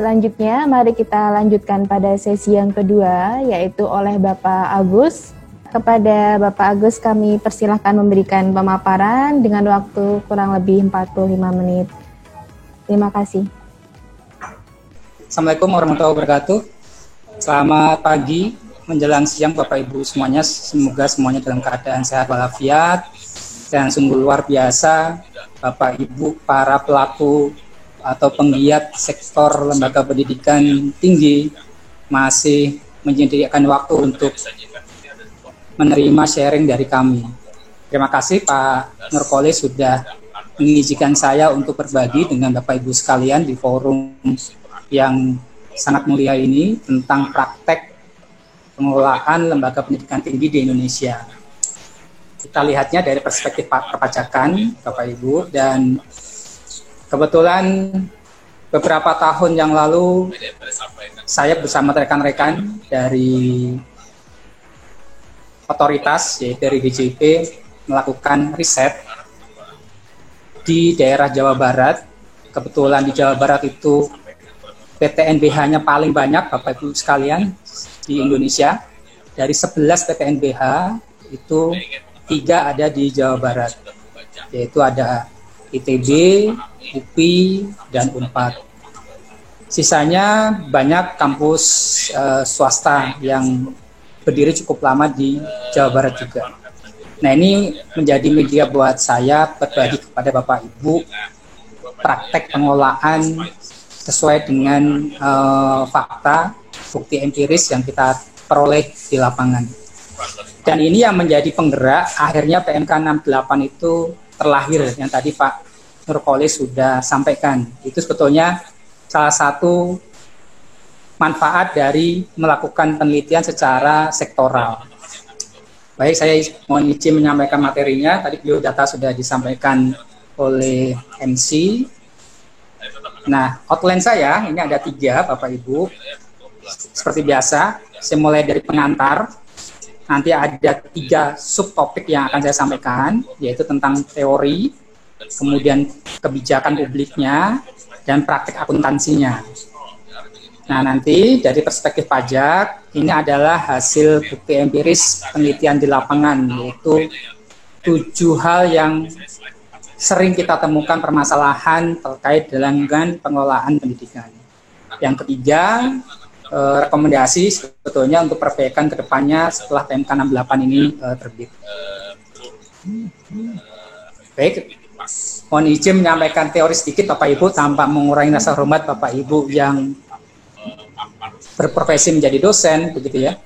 Selanjutnya, mari kita lanjutkan pada sesi yang kedua, yaitu oleh Bapak Agus. Kepada Bapak Agus, kami persilahkan memberikan pemaparan dengan waktu kurang lebih 45 menit. Terima kasih. Assalamualaikum warahmatullahi wabarakatuh. Selamat pagi, menjelang siang Bapak Ibu semuanya. Semoga semuanya dalam keadaan sehat walafiat. Dan sungguh luar biasa Bapak Ibu para pelaku atau penggiat sektor lembaga pendidikan tinggi masih menyediakan waktu untuk menerima sharing dari kami. Terima kasih Pak Nurkolis sudah mengizinkan saya untuk berbagi dengan Bapak Ibu sekalian di forum yang sangat mulia ini tentang praktek pengelolaan lembaga pendidikan tinggi di Indonesia. Kita lihatnya dari perspektif perpajakan Bapak Ibu, dan kebetulan beberapa tahun yang lalu saya bersama rekan-rekan dari otoritas, yaitu dari DJP, melakukan riset di daerah Jawa Barat. Kebetulan di Jawa Barat itu PTNBH-nya paling banyak Bapak Ibu sekalian di Indonesia. Dari 11 PTNBH itu 3 ada di Jawa Barat, yaitu ada ITB, UPI, dan UNPAD. Sisanya banyak kampus swasta yang berdiri cukup lama di Jawa Barat juga. Nah, ini menjadi media buat saya berbagi kepada Bapak Ibu praktek pengolahan sesuai dengan fakta, bukti empiris yang kita peroleh di lapangan. Dan ini yang menjadi penggerak akhirnya PMK 68 itu terlahir, yang tadi Pak Nurkolis sudah sampaikan. Itu sebetulnya salah satu manfaat dari melakukan penelitian secara sektoral. Baik, saya mohon izin menyampaikan materinya. Tadi biodata sudah disampaikan oleh MC. Nah, outline saya ini ada 3 Bapak Ibu. Seperti biasa, saya mulai dari pengantar. Nanti ada 3 subtopik yang akan saya sampaikan, yaitu tentang teori, kemudian kebijakan publiknya, dan praktik akuntansinya. Nah, nanti dari perspektif pajak, ini adalah hasil bukti empiris penelitian di lapangan, yaitu 7 hal yang sering kita temukan permasalahan terkait dengan pengelolaan pendidikan. Yang ketiga, rekomendasi sebetulnya untuk perbaikan ke depannya setelah PMK 68 ini terbit. Baik, mohon izin menyampaikan teori sedikit Bapak Ibu tanpa mengurangi rasa hormat Bapak Ibu yang berprofesi menjadi dosen, begitu ya.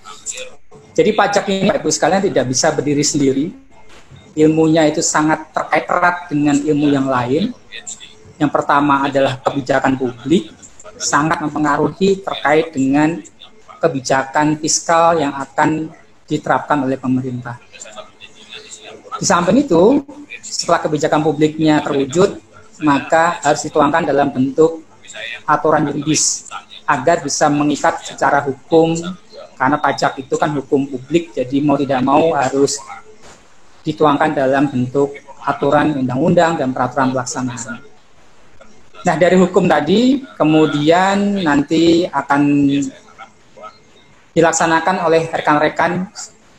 Jadi pajak ini Bapak Ibu sekalian tidak bisa berdiri sendiri. Ilmunya itu sangat terkait erat dengan ilmu yang lain. Yang pertama adalah kebijakan publik, sangat mempengaruhi terkait dengan kebijakan fiskal yang akan diterapkan oleh pemerintah. Di samping itu, setelah kebijakan publiknya terwujud, maka harus dituangkan dalam bentuk aturan yuridis agar bisa mengikat secara hukum, karena pajak itu kan hukum publik, jadi mau tidak mau harus dituangkan dalam bentuk aturan undang-undang dan peraturan pelaksanaan. Nah, dari hukum tadi kemudian nanti akan dilaksanakan oleh rekan-rekan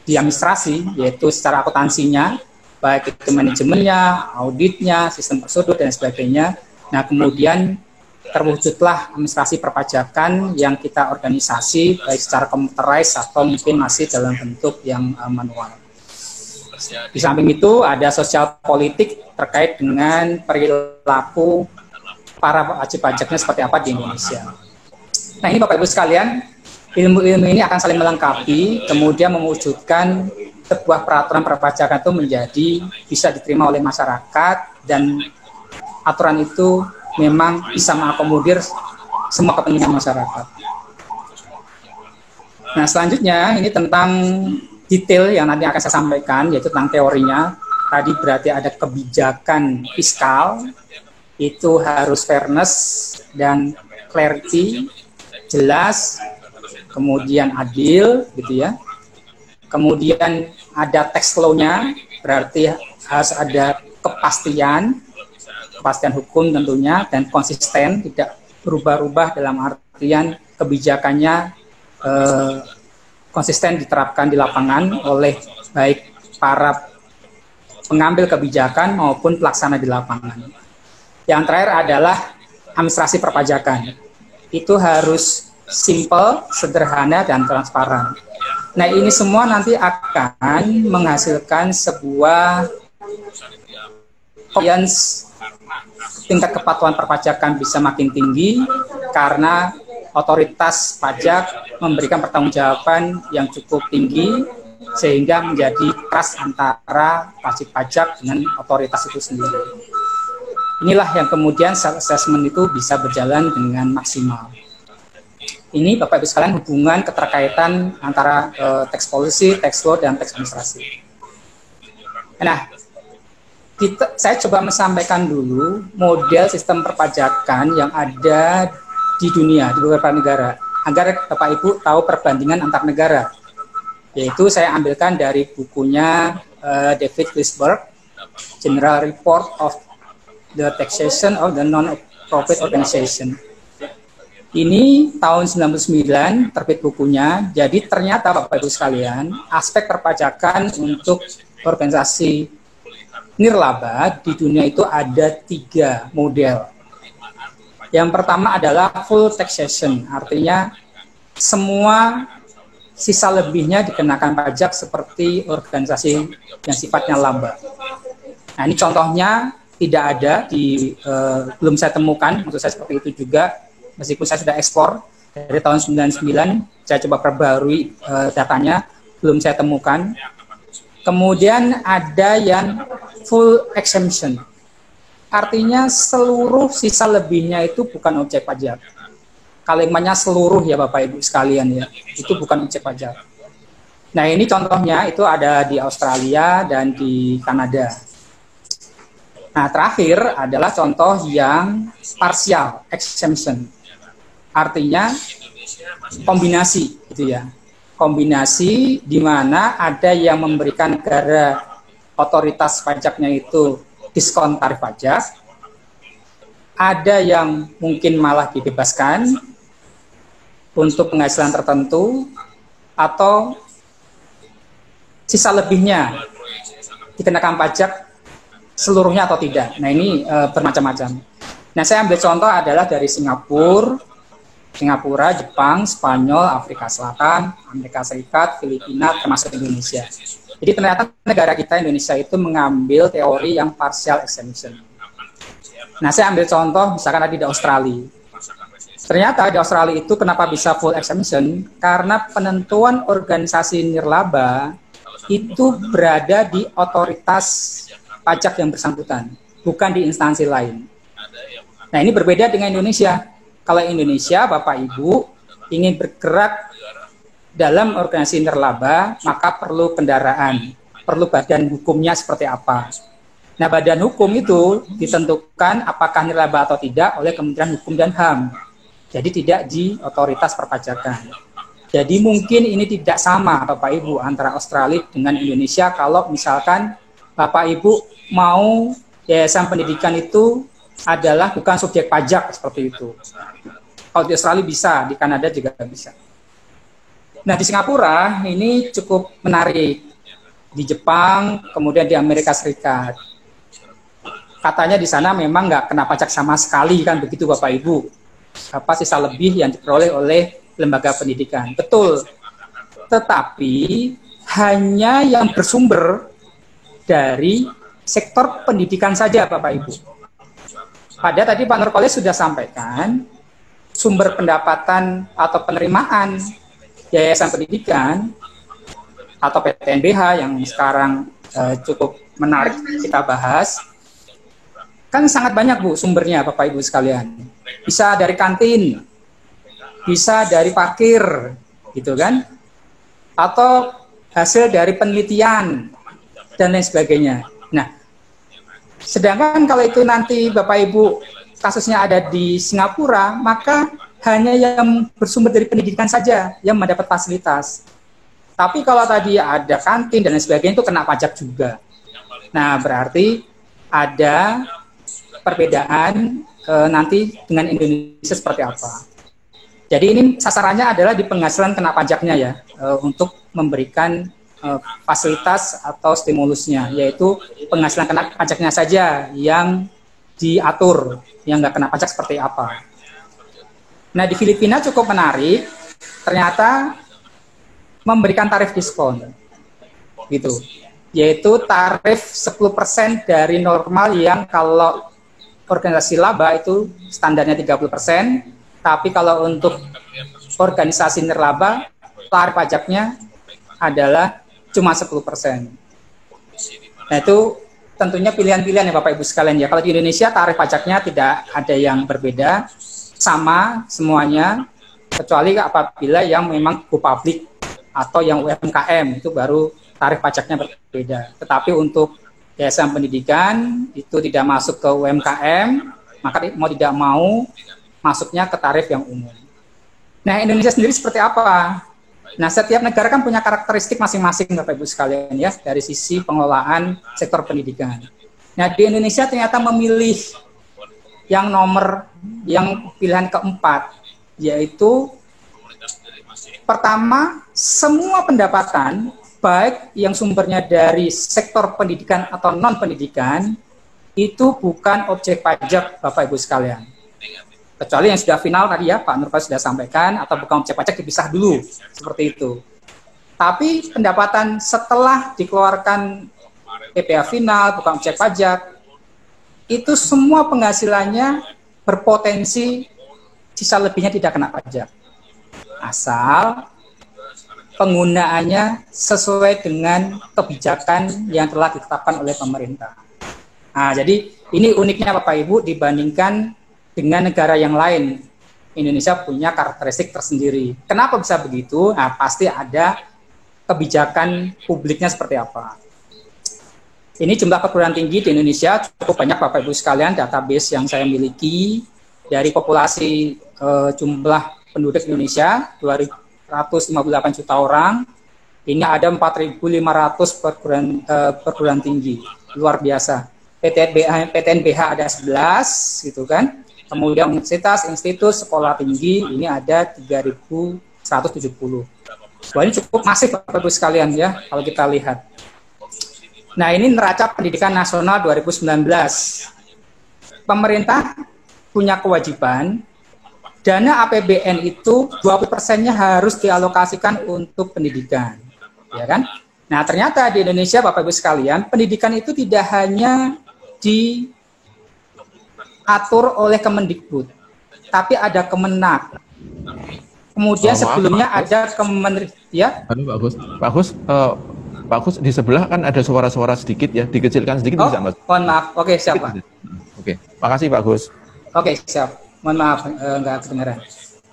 di administrasi, yaitu secara akuntansinya, baik itu manajemennya, auditnya, sistem prosedur, dan sebagainya. Nah, kemudian terwujudlah administrasi perpajakan yang kita organisasi, baik secara computerized atau mungkin masih dalam bentuk yang manual. Di samping itu ada sosial politik terkait dengan perilaku para wajib pajaknya seperti apa di Indonesia. Nah, ini Bapak Ibu sekalian, ilmu-ilmu ini akan saling melengkapi, kemudian mewujudkan sebuah peraturan perpajakan itu menjadi bisa diterima oleh masyarakat, dan aturan itu memang bisa mengakomodir semua kepentingan masyarakat. Nah, selanjutnya ini tentang detail yang nanti akan saya sampaikan, yaitu tentang teorinya. Tadi berarti ada kebijakan fiskal, itu harus fairness dan clarity, jelas, kemudian adil, gitu ya. Kemudian ada tax law-nya, berarti harus ada kepastian hukum tentunya, dan konsisten, tidak berubah-ubah dalam arti artian kebijakannya konsisten diterapkan di lapangan oleh baik para pengambil kebijakan maupun pelaksana di lapangan. Yang terakhir adalah administrasi perpajakan. Itu harus simple, sederhana, dan transparan. Nah, ini semua nanti akan menghasilkan sebuah tingkat kepatuhan perpajakan bisa makin tinggi karena otoritas pajak memberikan pertanggungjawaban yang cukup tinggi sehingga menjadi trust antara wajib pajak dengan otoritas itu sendiri. Inilah yang kemudian self-assessment itu bisa berjalan dengan maksimal. Ini Bapak Ibu sekalian hubungan keterkaitan antara tax policy, tax law, dan tax administrasi. Nah, saya coba menyampaikan dulu model sistem perpajakan yang ada di dunia, di beberapa negara, agar Bapak Ibu tahu perbandingan antar negara. Yaitu saya ambilkan dari bukunya David Glisberg, General Report of the Taxation of the Non-Profit Organization. Ini tahun 99 terbit bukunya, jadi ternyata Bapak Ibu sekalian, aspek perpajakan untuk organisasi nirlaba di dunia itu ada 3 model. Yang pertama adalah full taxation, artinya semua sisa lebihnya dikenakan pajak seperti organisasi yang sifatnya laba. Nah, ini contohnya tidak ada belum saya temukan, maksud saya seperti itu juga, meskipun saya sudah ekspor dari tahun 99, saya coba perbarui datanya, belum saya temukan. Kemudian ada yang full exemption. Artinya seluruh sisa lebihnya itu bukan objek pajak. Kalimatnya seluruh ya Bapak Ibu sekalian ya, itu bukan objek pajak. Nah, ini contohnya itu ada di Australia dan di Kanada. Nah, terakhir adalah contoh yang partial exemption. Artinya kombinasi gitu ya. Kombinasi di mana ada yang memberikan negara otoritas pajaknya itu diskon tarif pajak, ada yang mungkin malah dibebaskan untuk penghasilan tertentu, atau sisa lebihnya dikenakan pajak seluruhnya atau tidak. Nah, ini bermacam-macam. Nah, saya ambil contoh adalah dari Singapura, Jepang, Spanyol, Afrika Selatan, Amerika Serikat, Filipina, termasuk Indonesia. Jadi ternyata negara kita Indonesia itu mengambil teori yang partial exemption. Nah, saya ambil contoh misalkan tadi di Australia. Ternyata di Australia itu kenapa bisa full exemption? Karena penentuan organisasi nirlaba itu berada di otoritas pajak yang bersangkutan, bukan di instansi lain. Nah, ini berbeda dengan Indonesia. Kalau Indonesia, Bapak Ibu ingin bergerak dalam organisasi nirlaba, maka perlu kendaraan, perlu badan hukumnya seperti apa. Nah, badan hukum itu ditentukan apakah nirlaba atau tidak oleh Kementerian Hukum dan HAM. Jadi tidak di otoritas perpajakan. Jadi mungkin ini tidak sama Bapak Ibu antara Australia dengan Indonesia kalau misalkan Bapak Ibu mau yayasan pendidikan itu adalah bukan subjek pajak seperti itu. Kalau di Australia bisa, di Kanada juga bisa. Nah, di Singapura ini cukup menarik. Di Jepang, kemudian di Amerika Serikat. Katanya di sana memang nggak kena pajak sama sekali, kan begitu Bapak Ibu. Apa sisa lebih yang diperoleh oleh lembaga pendidikan. Betul. Tetapi hanya yang bersumber dari sektor pendidikan saja Bapak Ibu. Pada tadi Pak Nurkolis sudah sampaikan, sumber pendapatan atau penerimaan yayasan pendidikan atau PTNBH yang sekarang cukup menarik kita bahas, kan sangat banyak Bu sumbernya Bapak Ibu sekalian. Bisa dari kantin, bisa dari parkir, gitu kan, atau hasil dari penelitian dan lain sebagainya. Nah, sedangkan kalau itu nanti Bapak Ibu kasusnya ada di Singapura, maka hanya yang bersumber dari pendidikan saja yang mendapat fasilitas. Tapi kalau tadi ada kantin dan lain sebagainya itu kena pajak juga. Nah, berarti ada perbedaan nanti dengan Indonesia seperti apa. Jadi ini sasarannya adalah di penghasilan kena pajaknya ya, untuk memberikan fasilitas atau stimulusnya, yaitu penghasilan kena pajaknya saja yang diatur, yang nggak kena pajak seperti apa. Nah, di Filipina cukup menarik, ternyata memberikan tarif diskon, gitu, yaitu tarif 10% dari normal yang kalau organisasi laba itu standarnya 30%, tapi kalau untuk organisasi nirlaba, tarif pajaknya adalah cuma 10%. Nah, itu tentunya pilihan-pilihan ya Bapak Ibu sekalian ya. Kalau di Indonesia tarif pajaknya tidak ada yang berbeda, sama semuanya, kecuali apabila yang memang go public atau yang UMKM itu baru tarif pajaknya berbeda. Tetapi untuk yayasan pendidikan itu tidak masuk ke UMKM, maka mau tidak mau masuknya ke tarif yang umum. Nah, Indonesia sendiri seperti apa? Nah, setiap negara kan punya karakteristik masing-masing Bapak Ibu sekalian ya, dari sisi pengelolaan sektor pendidikan. Nah, di Indonesia ternyata memilih yang pilihan keempat, yaitu pertama, semua pendapatan, baik yang sumbernya dari sektor pendidikan atau non-pendidikan, itu bukan objek pajak Bapak Ibu sekalian. Kecuali yang sudah final tadi ya, Pak Nurfal sudah sampaikan, atau bukan objek pajak dipisah dulu, seperti itu. Tapi pendapatan setelah dikeluarkan PPh final, bukan objek pajak, itu semua penghasilannya berpotensi sisa lebihnya tidak kena pajak. Asal penggunaannya sesuai dengan kebijakan yang telah ditetapkan oleh pemerintah. Nah, jadi ini uniknya Bapak Ibu dibandingkan dengan negara yang lain. Indonesia punya karakteristik tersendiri. Kenapa bisa begitu? Nah, pasti ada kebijakan publiknya seperti apa. Ini jumlah perguruan tinggi di Indonesia cukup banyak Bapak Ibu sekalian, database yang saya miliki dari populasi jumlah penduduk Indonesia 258 juta orang. Ini ada 4.500 perguruan tinggi, luar biasa. PTNBH ada 11 gitu kan. Kemudian universitas, institut, sekolah tinggi ini ada 3.170. Wah, ini cukup masif Bapak Ibu sekalian ya kalau kita lihat. Nah, ini neraca pendidikan nasional 2019. Pemerintah punya kewajiban dana APBN itu 20%-nya harus dialokasikan untuk pendidikan, ya kan? Nah, ternyata di Indonesia Bapak Ibu sekalian, pendidikan itu tidak hanya diatur oleh Kemendikbud, tapi ada Kemenak. Kemudian sebelumnya ada Kementerian, ya? Pak Agus, di sebelah kan ada suara-suara sedikit ya, dikecilkan sedikit bisa Mas? Mohon maaf, oke siap Pak. Oke, makasih Pak Agus. Oke siap, mohon maaf nggak kedengaran.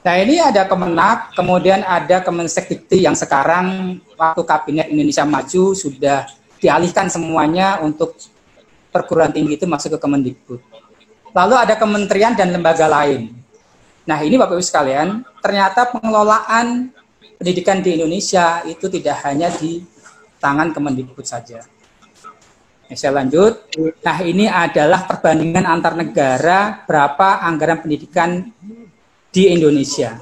Nah, ini ada Kemenak, kemudian ada Kemensekdikti yang sekarang waktu Kabinet Indonesia Maju sudah dialihkan semuanya untuk perguruan tinggi itu masuk ke Kemendikbud. Lalu ada kementerian dan lembaga lain. Nah, ini Bapak Ibu sekalian, ternyata pengelolaan pendidikan di Indonesia itu tidak hanya di tangan Kemendikbud saja. Saya lanjut. Nah, ini adalah perbandingan antar negara berapa anggaran pendidikan di Indonesia.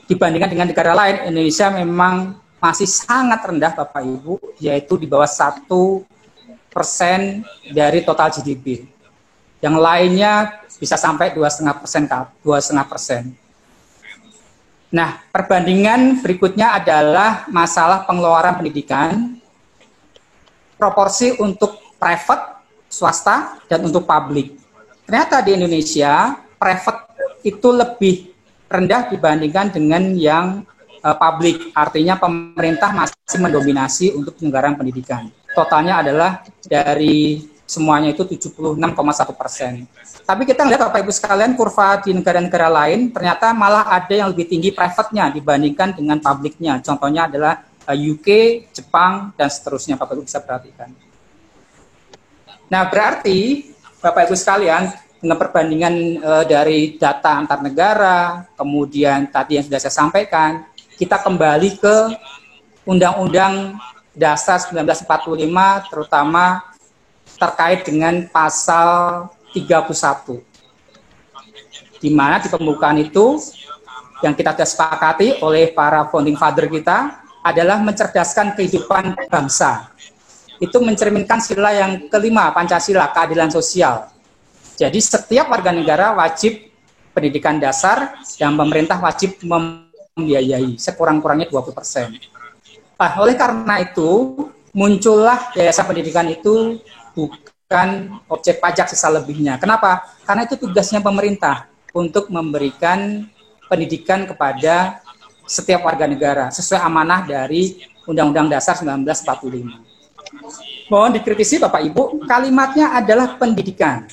Dibandingkan dengan negara lain, Indonesia memang masih sangat rendah Bapak Ibu, yaitu di bawah 1% dari total GDP. Yang lainnya bisa sampai 2,5%. Nah, perbandingan berikutnya adalah masalah pengeluaran pendidikan, proporsi untuk private, swasta, dan untuk publik. Ternyata di Indonesia, private itu lebih rendah dibandingkan dengan yang publik. Artinya pemerintah masih mendominasi untuk penyelenggaraan pendidikan. Totalnya adalah dari semuanya itu 76,1%. Tapi kita lihat Bapak Ibu sekalian, kurva di negara-negara lain, ternyata malah ada yang lebih tinggi private-nya dibandingkan dengan publiknya. Contohnya adalah UK, Jepang, dan seterusnya Bapak Ibu bisa perhatikan. Nah, berarti Bapak Ibu sekalian, dengan perbandingan dari data antar negara, kemudian tadi yang sudah saya sampaikan, kita kembali ke Undang-Undang Dasar 1945, terutama terkait dengan pasal 31, di mana di pembukaan itu yang kita sudah sepakati oleh para founding father kita adalah mencerdaskan kehidupan bangsa. Itu mencerminkan sila yang kelima, Pancasila, keadilan sosial. Jadi setiap warga negara wajib pendidikan dasar dan pemerintah wajib membiayai sekurang-kurangnya 20%. Nah, oleh karena itu, muncullah yayasan pendidikan itu bukan objek pajak sisa lebihnya. Kenapa? Karena itu tugasnya pemerintah untuk memberikan pendidikan kepada setiap warga negara sesuai amanah dari Undang-Undang Dasar 1945. Mohon dikritisi Bapak Ibu, kalimatnya adalah pendidikan.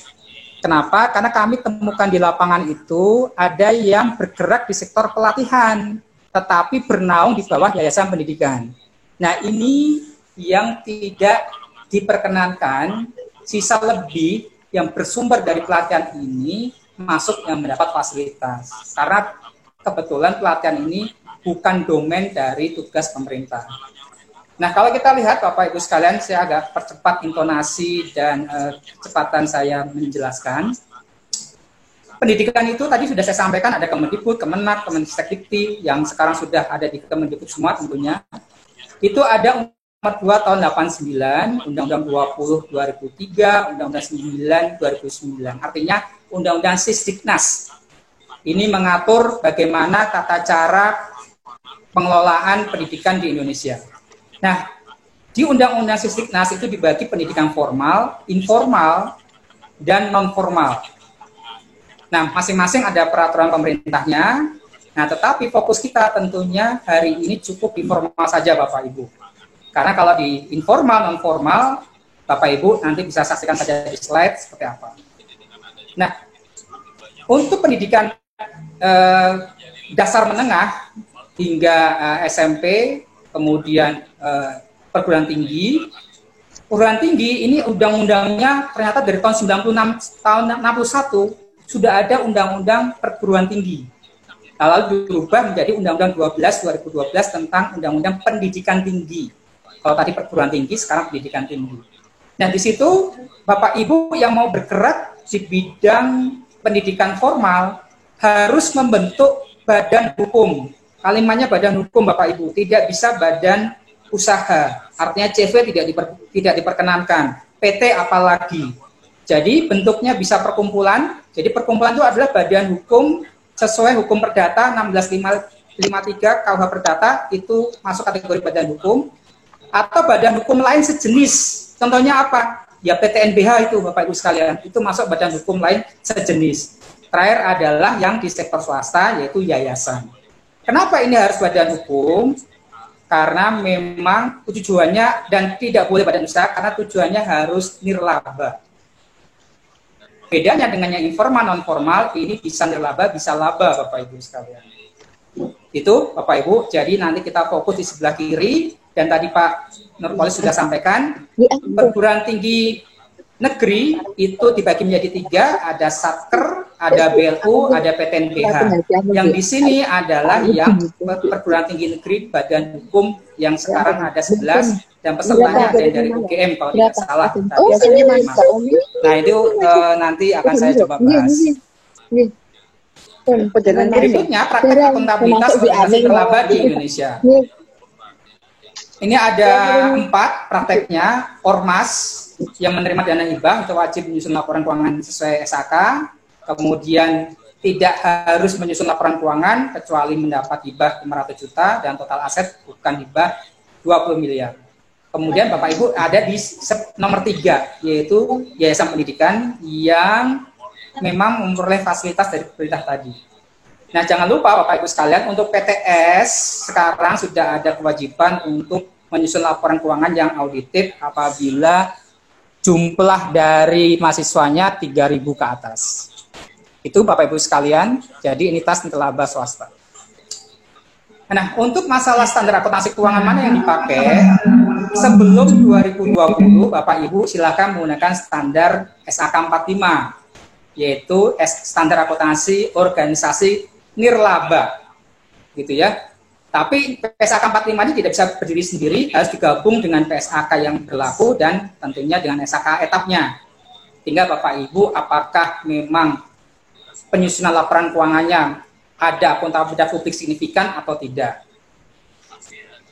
Kenapa? Karena kami temukan di lapangan itu ada yang bergerak di sektor pelatihan, tetapi bernaung di bawah yayasan pendidikan. Nah, ini yang tidak diperkenankan, sisa lebih yang bersumber dari pelatihan ini masuk yang mendapat fasilitas. Karena kebetulan pelatihan ini bukan domain dari tugas pemerintah. Nah, kalau kita lihat Bapak Ibu sekalian, saya agak percepat intonasi dan kecepatan saya menjelaskan. Pendidikan itu tadi sudah saya sampaikan, ada Kemendikbud, Kemenak, Kemendikti, yang sekarang sudah ada di Kemendikbud semua tentunya. Itu ada Nomor 2 tahun 89, Undang-Undang 20 2003, Undang-Undang 9 2009. Artinya Undang-Undang Sisdiknas. Ini mengatur bagaimana tata cara pengelolaan pendidikan di Indonesia. Nah, di Undang-Undang Sisdiknas itu dibagi pendidikan formal, informal, dan non-formal. Nah, masing-masing ada peraturan pemerintahnya. Nah, tetapi fokus kita tentunya hari ini cukup informal saja, Bapak Ibu. Karena kalau di informal, non-formal, Bapak Ibu nanti bisa saksikan saja di slide seperti apa. Nah, untuk pendidikan dasar menengah hingga SMP, kemudian perguruan tinggi ini undang-undangnya ternyata dari tahun 96, tahun 61 sudah ada undang-undang perguruan tinggi. Lalu dirubah menjadi Undang-Undang 12 2012 tentang Undang-Undang Pendidikan Tinggi. Kalau tadi perguruan tinggi, sekarang pendidikan tinggi. Nah, di situ Bapak Ibu yang mau bergerak di bidang pendidikan formal harus membentuk badan hukum. Kalimatnya badan hukum, Bapak Ibu, tidak bisa badan usaha. Artinya CV tidak diperkenankan, PT apalagi. Jadi bentuknya bisa perkumpulan. Jadi perkumpulan itu adalah badan hukum sesuai hukum perdata 16553 KUH Perdata, itu masuk kategori badan hukum. Atau badan hukum lain sejenis. Contohnya apa? Ya PTNBH itu, Bapak Ibu sekalian, itu masuk badan hukum lain sejenis. Terakhir adalah yang di sektor swasta, yaitu yayasan. Kenapa ini harus badan hukum? Karena memang tujuannya, dan tidak boleh badan usaha, karena tujuannya harus nirlaba. Bedanya dengan yang informal, non-formal, ini bisa nirlaba, bisa laba, Bapak Ibu sekalian. Itu, Bapak Ibu, jadi nanti kita fokus di sebelah kiri, dan tadi Pak Nurpolis sudah sampaikan, perguruan tinggi negeri itu dibagi menjadi 3, ada Satker, ada BLU, ada PTNBH. Yang di sini adalah yang perguruan tinggi negeri badan hukum yang sekarang ada 11, dan pesertanya ada yang dari UGM kalau tidak salah. Nah, itu nanti akan saya coba bahas. Berikutnya praktek akuntabilitas organisasi terlaba di Indonesia. Ini ada 4 prakteknya. Ormas yang menerima dana hibah itu wajib menyusun laporan keuangan sesuai SAK. Kemudian tidak harus menyusun laporan keuangan kecuali mendapat hibah 500 juta dan total aset bukan hibah 20 miliar. Kemudian Bapak Ibu ada di nomor 3, yaitu yayasan pendidikan yang memang memperoleh fasilitas dari pemerintah tadi. Nah, jangan lupa Bapak Ibu sekalian, untuk PTS sekarang sudah ada kewajiban untuk menyusun laporan keuangan yang audited apabila jumlah dari mahasiswanya 3.000 ke atas. Itu Bapak Ibu sekalian, jadi ini tas nirlaba swasta. Nah, untuk masalah standar akuntansi keuangan mana yang dipakai, sebelum 2020 Bapak Ibu silakan menggunakan standar SAK 45, yaitu standar akuntansi organisasi nirlaba, gitu ya. Tapi PSAK 45 ini tidak bisa berdiri sendiri, harus digabung dengan PSAK yang berlaku dan tentunya dengan SAK etapnya. Tinggal Bapak Ibu apakah memang penyusunan laporan keuangannya ada akuntabilitas publik signifikan atau tidak.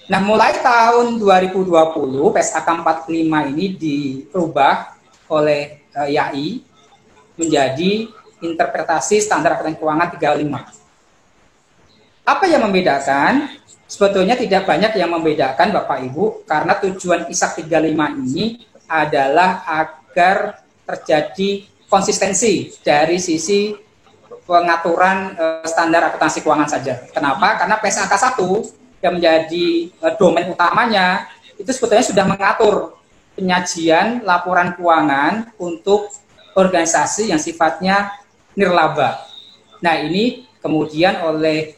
Nah, mulai tahun 2020 PSAK 45 ini dirubah oleh YAI menjadi interpretasi standar akuntansi keuangan 35. Apa yang membedakan? Sebetulnya tidak banyak yang membedakan Bapak Ibu, karena tujuan ISAK 35 ini adalah agar terjadi konsistensi dari sisi pengaturan standar akuntansi keuangan saja. Kenapa? Karena PSAK 1 yang menjadi domain utamanya itu sebetulnya sudah mengatur penyajian laporan keuangan untuk organisasi yang sifatnya nirlaba. Nah, ini kemudian oleh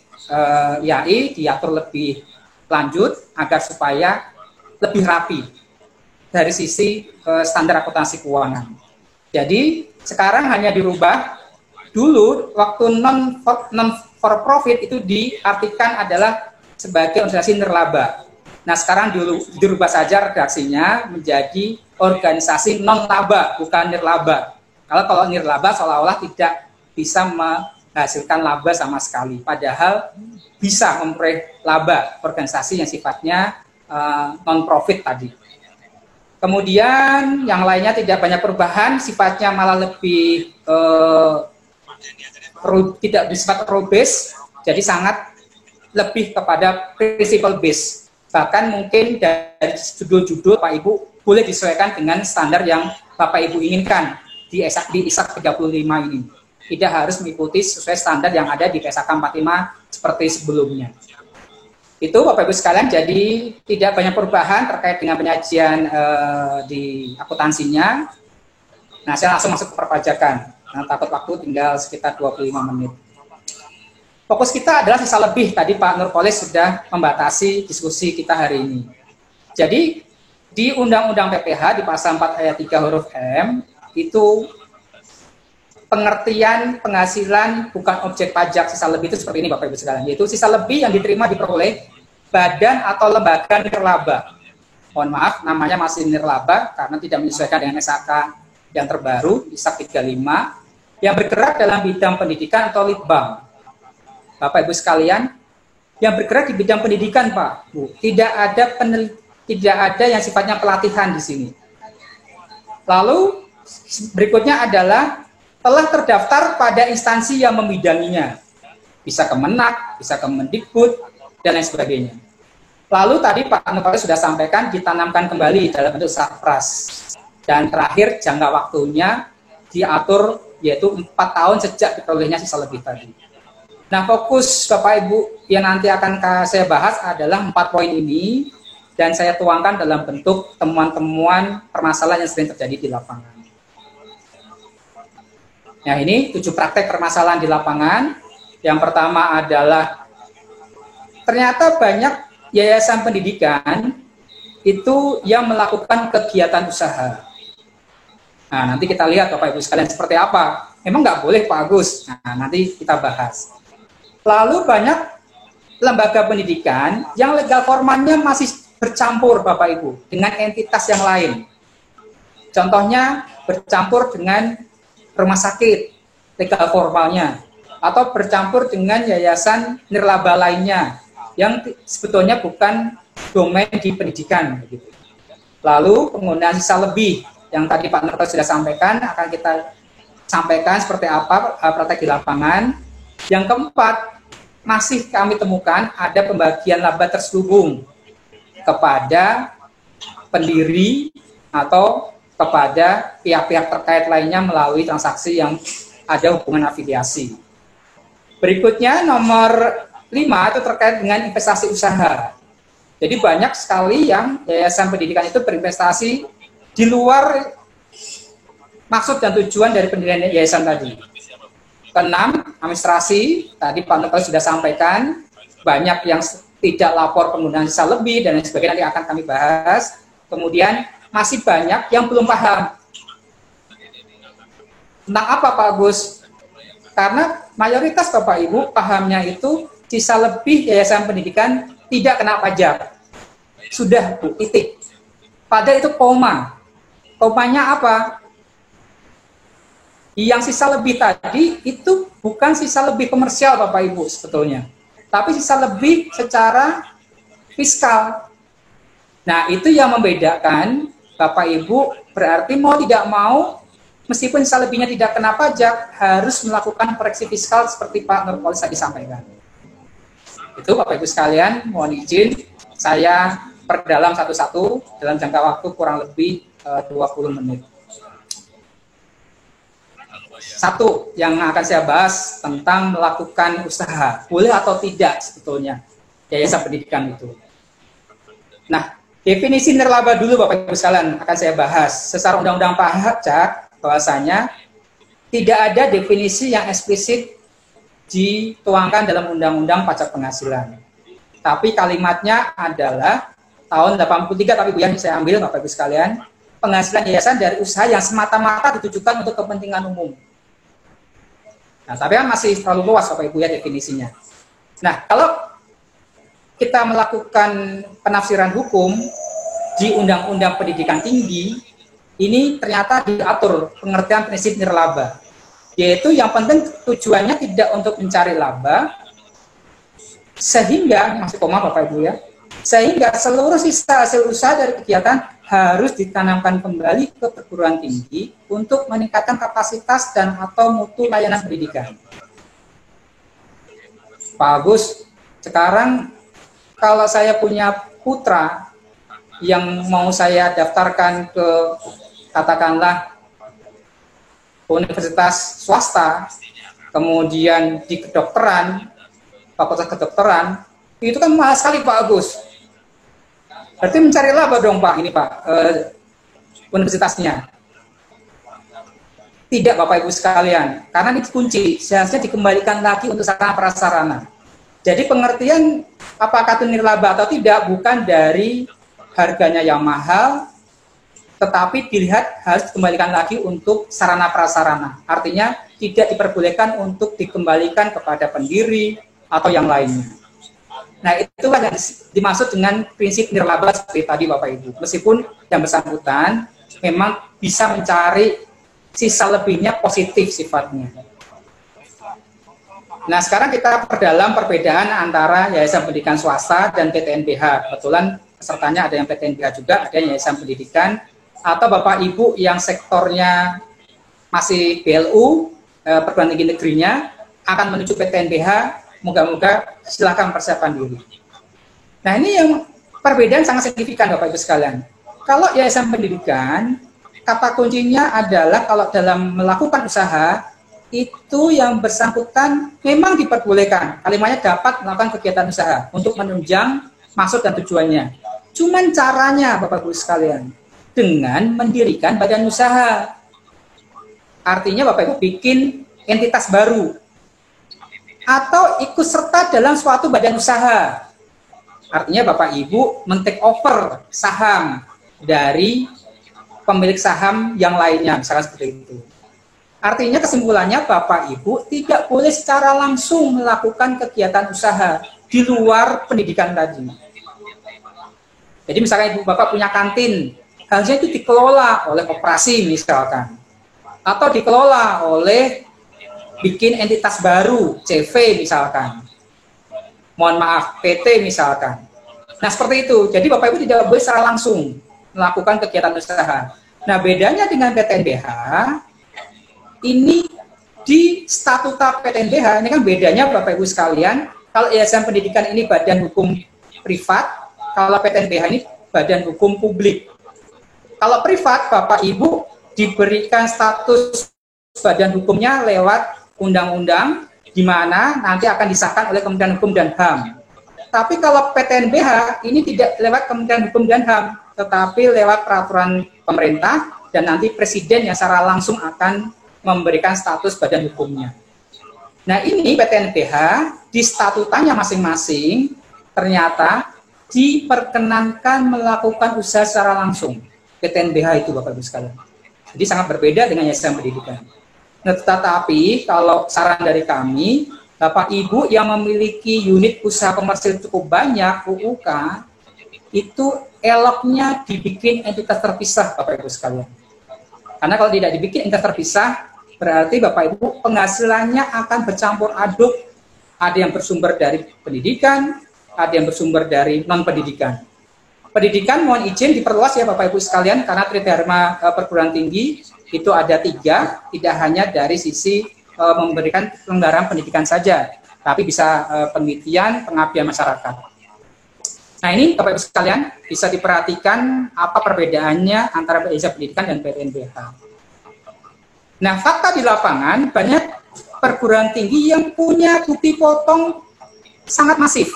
YAI diatur lebih lanjut agar supaya lebih rapi dari sisi standar akuntansi keuangan. Jadi sekarang hanya dirubah. Dulu waktu non for profit itu diartikan adalah sebagai organisasi nirlaba. Nah, sekarang dirubah saja redaksinya menjadi organisasi non laba, bukan nirlaba. Kalau nirlaba seolah-olah tidak bisa menghasilkan laba sama sekali, padahal bisa memperoleh laba organisasi yang sifatnya non profit tadi. Kemudian yang lainnya tidak banyak perubahan, sifatnya malah lebih tidak bersifat rule base, jadi sangat lebih kepada principle base. Bahkan mungkin dari judul-judul Pak Ibu boleh disesuaikan dengan standar yang Bapak Ibu inginkan di ISAK 35 ini. Tidak harus mengikuti sesuai standar yang ada di PSAK 45 seperti sebelumnya. Itu Bapak Ibu sekalian, jadi tidak banyak perubahan terkait dengan penyajian di akuntansinya. Nah, saya langsung masuk ke perpajakan. Nah, takut waktu tinggal sekitar 25 menit. Fokus kita adalah sisa lebih. Tadi Pak Nurpolis sudah membatasi diskusi kita hari ini. Jadi, di Undang-Undang PPH di pasal 4 ayat 3 huruf M, itu pengertian penghasilan bukan objek pajak sisa lebih itu seperti ini Bapak Ibu sekalian, yaitu sisa lebih yang diterima diperoleh badan atau lembaga nirlaba. Mohon maaf, namanya masih nirlaba karena tidak menyesuaikan dengan SAK yang terbaru, ISAK 35, yang bergerak dalam bidang pendidikan atau litbang. Bapak Ibu sekalian, yang bergerak di bidang pendidikan Pak, Bu, tidak ada yang sifatnya pelatihan di sini. Lalu berikutnya adalah telah terdaftar pada instansi yang membidanginya. Bisa Kemenak, bisa Kemendikbud, dan lain sebagainya. Lalu tadi Pak Nurpolis sudah sampaikan ditanamkan kembali dalam bentuk Satpras. Dan terakhir jangka waktunya diatur yaitu 4 tahun sejak diperolehnya sisa lebih tadi. Nah, fokus Bapak Ibu yang nanti akan saya bahas adalah 4 poin ini dan saya tuangkan dalam bentuk temuan-temuan permasalahan yang sering terjadi di lapangan. Nah, ini 7 praktek permasalahan di lapangan. Yang pertama adalah ternyata banyak yayasan pendidikan itu yang melakukan kegiatan usaha. Nah, nanti kita lihat Bapak Ibu sekalian seperti apa. Memang nggak boleh Pak Agus. Nah, nanti kita bahas. Lalu banyak lembaga pendidikan yang legal formalnya masih bercampur Bapak Ibu dengan entitas yang lain. Contohnya bercampur dengan rumah sakit legal formalnya atau bercampur dengan yayasan nirlaba lainnya yang sebetulnya bukan domain di pendidikan. Lalu penggunaan sisa lebih yang tadi Pak Nurpolis sudah sampaikan akan kita sampaikan seperti apa praktek di lapangan. Yang keempat, masih kami temukan ada pembagian laba terselubung kepada pendiri atau kepada pihak-pihak terkait lainnya melalui transaksi yang ada hubungan afiliasi. Berikutnya nomor 5 itu terkait dengan investasi usaha. Jadi banyak sekali yang yayasan pendidikan itu berinvestasi di luar maksud dan tujuan dari pendirian yayasan tadi. Keenam, administrasi, tadi Pak Nurpolis sudah sampaikan, banyak yang tidak lapor penggunaan sisa lebih dan lain sebagainya, nanti akan kami bahas. Kemudian masih banyak yang belum paham. Tentang apa Pak Agus? Karena mayoritas Bapak Ibu pahamnya itu sisa lebih yayasan pendidikan tidak kena pajak. Sudah Bu, titik. Padahal itu koma. Komanya apa? Yang sisa lebih tadi itu bukan sisa lebih komersial Bapak Ibu sebetulnya, tapi sisa lebih secara fiskal. Nah, itu yang membedakan Bapak Ibu, berarti mau tidak mau, meskipun sisa lebihnya tidak kena pajak, harus melakukan koreksi fiskal seperti Pak Nurpolis tadi sampaikan. Itu Bapak Ibu sekalian, mohon izin saya perdalam satu-satu dalam jangka waktu kurang lebih 20 menit. Satu yang akan saya bahas tentang melakukan usaha, boleh atau tidak sebetulnya yayasan pendidikan itu. Nah, definisi nirlaba dulu Bapak Ibu sekalian akan saya bahas. Secara undang-undang pajak bahwasanya tidak ada definisi yang eksplisit dituangkan dalam undang-undang pajak penghasilan. Tapi kalimatnya adalah tahun 83, tapi Bu yang saya ambil Bapak Ibu sekalian, penghasilan yayasan dari usaha yang semata-mata ditujukan untuk kepentingan umum. Nah, tapi kan masih terlalu luas Bapak Ibu ya definisinya. Nah, kalau kita melakukan penafsiran hukum di Undang-Undang Pendidikan Tinggi, ini ternyata diatur pengertian prinsip nirlaba, yaitu yang penting tujuannya tidak untuk mencari laba, sehingga, masih koma Bapak Ibu ya, sehingga seluruh sisa hasil usaha dari kegiatan harus ditanamkan kembali ke perguruan tinggi untuk meningkatkan kapasitas dan atau mutu layanan pendidikan. Pak Agus, sekarang kalau saya punya putra yang mau saya daftarkan ke katakanlah universitas swasta, kemudian di kedokteran, fakultas kedokteran, itu kan mahal sekali Pak Agus. Berarti mencari laba dong Pak, ini Pak, universitasnya. Tidak Bapak Ibu sekalian, karena ini kunci, seharusnya dikembalikan lagi untuk sarana prasarana. Jadi pengertian apakah itu nirlaba atau tidak bukan dari harganya yang mahal, tetapi dilihat harus dikembalikan lagi untuk sarana prasarana. Artinya tidak diperbolehkan untuk dikembalikan kepada pendiri atau yang lainnya. Nah, itulah yang dimaksud dengan prinsip nirlaba seperti tadi Bapak Ibu. Meskipun yang bersangkutan memang bisa mencari sisa lebihnya positif sifatnya. Nah, sekarang kita perdalam perbedaan antara yayasan pendidikan swasta dan PTNBH. Kebetulan pesertanya ada yang PTNBH juga, ada yang yayasan pendidikan, atau Bapak Ibu yang sektornya masih BLU, perguruan tinggi negerinya, akan menuju PTNBH, moga-moga silakan persiapkan diri. Nah, ini yang perbedaan sangat signifikan Bapak Ibu sekalian. Kalau yayasan pendidikan, kata kuncinya adalah kalau dalam melakukan usaha, itu yang bersangkutan memang diperbolehkan. Kalimatnya dapat melakukan kegiatan usaha untuk menunjang maksud dan tujuannya. Cuman caranya Bapak Ibu sekalian, dengan mendirikan badan usaha. Artinya Bapak Ibu bikin entitas baru, atau ikut serta dalam suatu badan usaha. Artinya Bapak Ibu men-take over saham dari pemilik saham yang lainnya, misalkan seperti itu. Artinya kesimpulannya Bapak Ibu tidak boleh secara langsung melakukan kegiatan usaha di luar pendidikan tadi. Jadi misalkan Ibu Bapak punya kantin, harusnya itu dikelola oleh koperasi misalkan, atau dikelola oleh bikin entitas baru, CV misalkan, mohon maaf, PT misalkan. Nah seperti itu, jadi Bapak Ibu tidak boleh secara langsung melakukan kegiatan usaha. Nah bedanya dengan PTNBH, ini di statuta PTNBH, ini kan bedanya Bapak Ibu sekalian, kalau yayasan pendidikan ini badan hukum privat, kalau PTNBH ini badan hukum publik. Kalau privat, Bapak Ibu diberikan status badan hukumnya lewat undang-undang, di mana nanti akan disahkan oleh Kementerian Hukum dan HAM. Tapi kalau PTNBH ini tidak lewat Kementerian Hukum dan HAM, tetapi lewat peraturan pemerintah, dan nanti Presiden yang secara langsung akan memberikan status badan hukumnya. Nah ini PTNBH di statutanya masing-masing ternyata diperkenankan melakukan usaha secara langsung. PTNBH itu Bapak Ibu sekalian. Jadi sangat berbeda dengan yayasan pendidikan. Nah, tetapi kalau saran dari kami, Bapak Ibu yang memiliki unit usaha komersil cukup banyak, UUK, itu eloknya dibikin entitas terpisah Bapak Ibu sekalian. Karena kalau tidak dibikin entitas terpisah, berarti Bapak Ibu penghasilannya akan bercampur aduk, ada yang bersumber dari pendidikan, ada yang bersumber dari non-pendidikan. Pendidikan mohon izin diperluas ya Bapak Ibu sekalian, karena Tridharma perguruan tinggi itu ada 3, tidak hanya dari sisi memberikan penyelenggaraan pendidikan saja, tapi bisa penelitian, pengabdian masyarakat. Nah ini Bapak Ibu sekalian bisa diperhatikan apa perbedaannya antara Yayasan Pendidikan dan PTNBH. Nah, fakta di lapangan banyak perguruan tinggi yang punya bukti potong sangat masif.